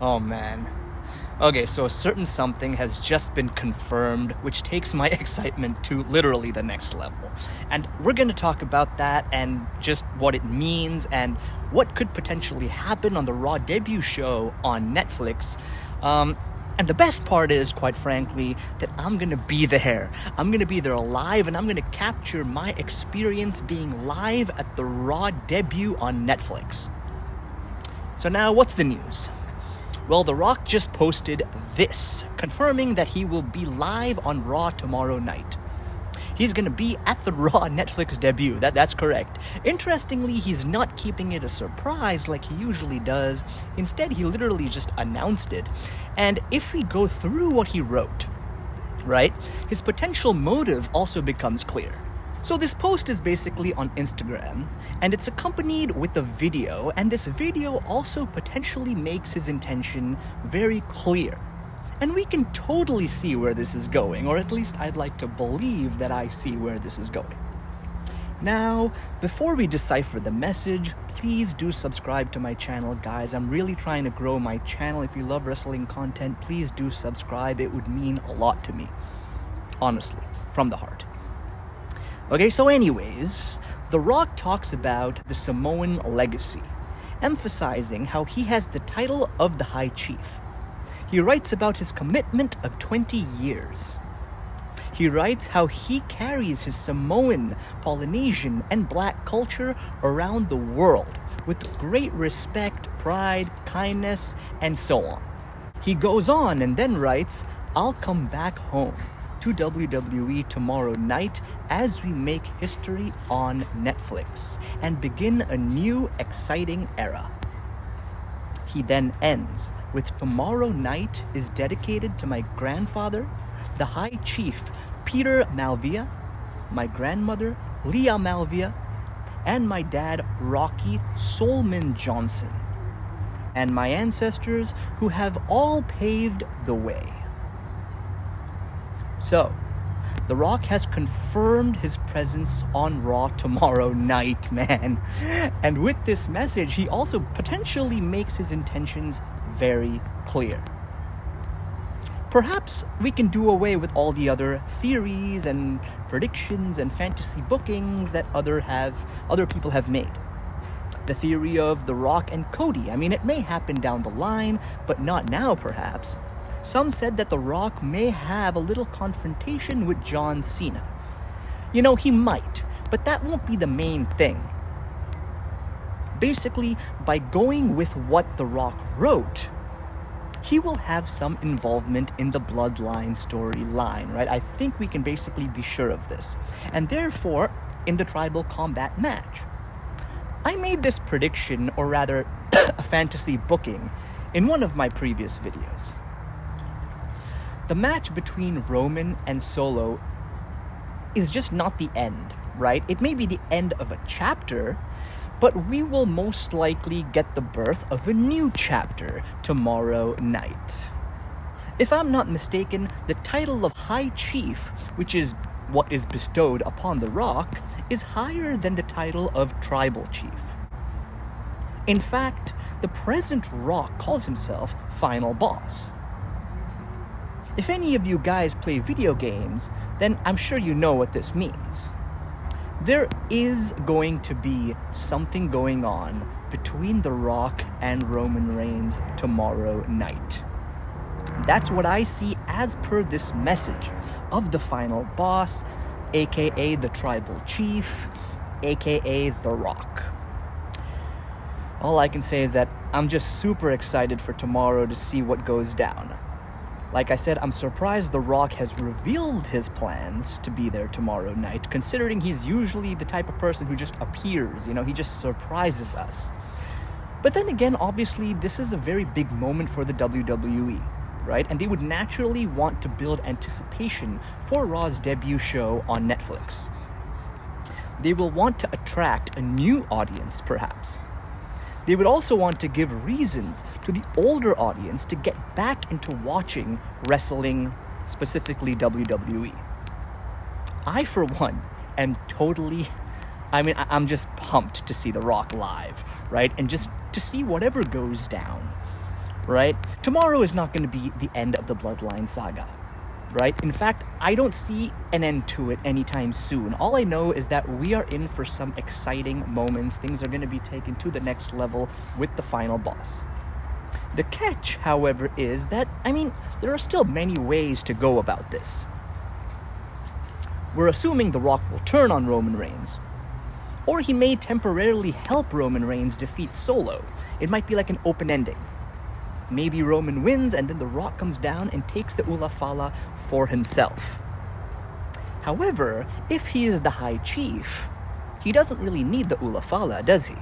Oh man. Okay, so a certain something has just been confirmed, which takes my excitement to literally the next level. And we're going to talk about that and just what it means and what could potentially happen on the Raw debut show on Netflix. And the best part is, quite frankly, that I'm going to be there. I'm going to be there live, and I'm going to capture my experience being live at the Raw debut on Netflix. So now, what's the news? Well, The Rock just posted this, confirming that he will be live on Raw tomorrow night. He's going to be at the Raw Netflix debut, that's correct. Interestingly, he's not keeping it a surprise like he usually does. Instead, he literally just announced it. And if we go through what he wrote, right, his potential motive also becomes clear. So this post is basically on Instagram, and it's accompanied with a video, and this video also potentially makes his intention very clear. And we can totally see where this is going, or at least I'd like to believe that I see where this is going. Now, before we decipher the message, please do subscribe to my channel, guys. I'm really trying to grow my channel. If you love wrestling content, please do subscribe. It would mean a lot to me. Honestly, from the heart. Okay, so anyways, The Rock talks about the Samoan legacy, emphasizing how he has the title of the High Chief. He writes about his commitment of 20 years. He writes how he carries his Samoan, Polynesian, and Black culture around the world with great respect, pride, kindness, and so on. He goes on and then writes, "I'll come back home to WWE tomorrow night as we make history on Netflix and begin a new exciting era." He then ends with, "Tomorrow night is dedicated to my grandfather, the High Chief Peter Maivia, my grandmother Leah Maivia, and my dad Rocky Solomon Johnson, and my ancestors who have all paved the way." So, The Rock has confirmed his presence on Raw tomorrow night, man. And with this message, he also potentially makes his intentions very clear. Perhaps we can do away with all the other theories and predictions and fantasy bookings that other people have made. The theory of The Rock and Cody, I mean, it may happen down the line, but not now perhaps. Some said that The Rock may have a little confrontation with John Cena. You know, he might, but that won't be the main thing. Basically, by going with what The Rock wrote, he will have some involvement in the Bloodline storyline, right? I think we can basically be sure of this. And therefore, in the Tribal Combat match. I made this prediction, or rather, a fantasy booking, in one of my previous videos. The match between Roman and Solo is just not the end, right? It may be the end of a chapter, but we will most likely get the birth of a new chapter tomorrow night. If I'm not mistaken, the title of High Chief, which is what is bestowed upon The Rock, is higher than the title of Tribal Chief. In fact, the present Rock calls himself Final Boss. If any of you guys play video games, then I'm sure you know what this means. There is going to be something going on between The Rock and Roman Reigns tomorrow night. That's what I see as per this message of the Final Boss, aka the Tribal Chief, aka The Rock. All I can say is that I'm just super excited for tomorrow to see what goes down. Like I said, I'm surprised The Rock has revealed his plans to be there tomorrow night, considering he's usually the type of person who just appears, he just surprises us. But then again, obviously, this is a very big moment for the WWE, right? And they would naturally want to build anticipation for Raw's debut show on Netflix. They will want to attract a new audience, perhaps. They would also want to give reasons to the older audience to get back into watching wrestling, specifically WWE. I, for one, am I'm just pumped to see The Rock live, right? And just to see whatever goes down. right? Tomorrow is not going to be the end of the Bloodline saga, right? In fact, I don't see an end to it anytime soon. All I know is that we are in for some exciting moments. Things are going to be taken to the next level with the final boss. The catch, however, is that, there are still many ways to go about this. We're assuming The Rock will turn on Roman Reigns, or he may temporarily help Roman Reigns defeat Solo. It might be like an open ending. Maybe Roman wins and then The Rock comes down and takes the Ula Fala for himself. However, if he is the High Chief, he doesn't really need the Ula Fala, does he?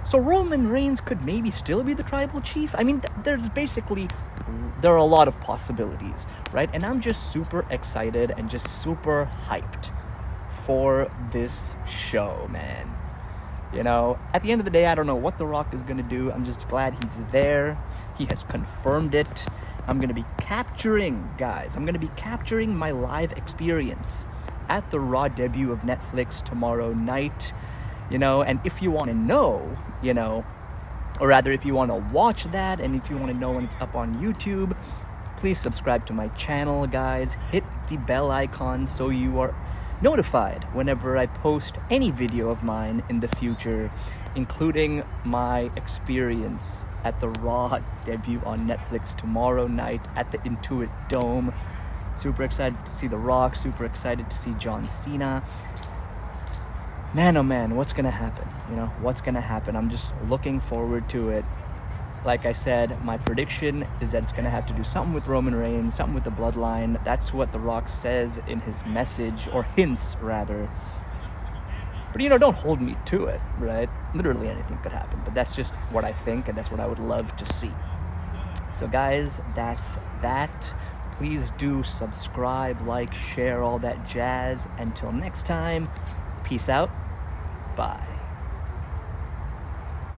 So Roman Reigns could maybe still be the Tribal Chief? There are a lot of possibilities, right? And I'm just super excited and just super hyped for this show, man. At the end of the day, I don't know what The Rock is going to do. I'm just glad he's there. He has confirmed it. I'm going to be capturing my live experience at the Raw debut of Netflix tomorrow night. And if you want to know, or rather if you want to watch that, and if you want to know when it's up on YouTube, please subscribe to my channel, guys. Hit the bell icon so you are notified whenever I post any video of mine in the future, including my experience at the Raw debut on Netflix tomorrow night at the Intuit Dome. Super excited to see The Rock, super excited to see John Cena. Man, oh man, what's gonna happen? What's gonna happen? I'm just looking forward to it. Like I said, my prediction is that it's gonna have to do something with Roman Reigns, something with the Bloodline. That's what The Rock says in his message, or hints rather. But don't hold me to it, right? Literally anything could happen, but that's just what I think, and that's what I would love to see. So guys, that's that. Please do subscribe, like, share, all that jazz. Until next time, peace out. Bye.